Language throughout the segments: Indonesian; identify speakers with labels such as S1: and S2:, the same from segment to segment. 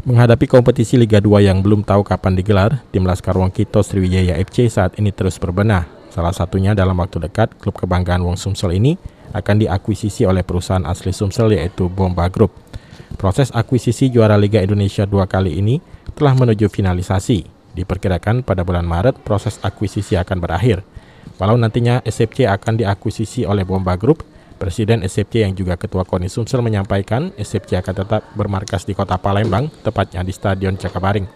S1: Menghadapi kompetisi Liga 2 yang belum tahu kapan digelar, tim Laskar Wongkito Sriwijaya FC saat ini terus berbenah. Salah satunya dalam waktu dekat, klub kebanggaan Wong Sumsel ini akan diakuisisi oleh perusahaan asli Sumsel yaitu Bomba Group. Proses akuisisi juara Liga Indonesia 2 kali ini telah menuju finalisasi. Diperkirakan pada bulan Maret proses akuisisi akan berakhir. Walau nantinya SFC akan diakuisisi oleh Bomba Group, Presiden SFC yang juga Ketua KONI Sumsel menyampaikan SFC akan tetap bermarkas di kota Palembang, tepatnya di Stadion Jakabaring.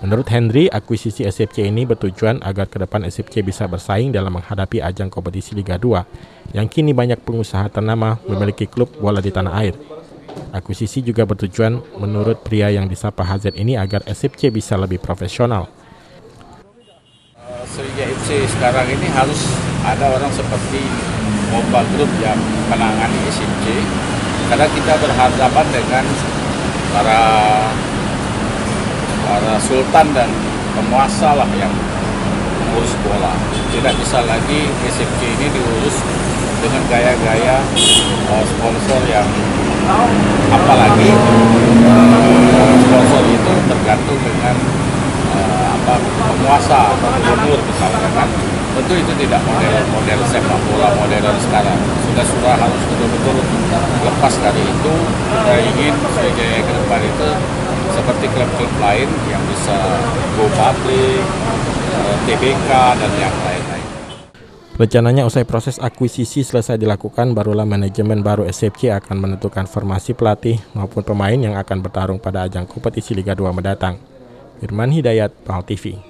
S1: Menurut Henry, akuisisi SFC ini bertujuan agar ke depan SFC bisa bersaing dalam menghadapi ajang kompetisi Liga 2, yang kini banyak pengusaha ternama memiliki klub bola di tanah air. Akuisisi juga bertujuan menurut pria yang disapa HZ ini agar SFC bisa lebih profesional.
S2: Sriwijaya FC sekarang ini harus ada orang seperti Bomba Group yang menangani SFC, karena kita berhadapan dengan para sultan dan penguasa lah yang mengurus bola. Tidak bisa lagi SFC ini diurus dengan gaya-gaya sponsor yang apalagi sponsor itu tergantung dengan penguasa atau gubernur misalnya kan. Tentu itu tidak model sepak bola modern sekarang. Sudah harus betul-betul lepas dari itu. Kita ingin Sriwijaya ke depan itu seperti klub-klub lain yang bisa go public, TBK dan yang lain-lain.
S1: Rencananya usai proses akuisisi selesai dilakukan, barulah manajemen baru SFC akan menentukan formasi pelatih maupun pemain yang akan bertarung pada ajang kompetisi Liga 2 mendatang. Firman Hidayat, PAL TV.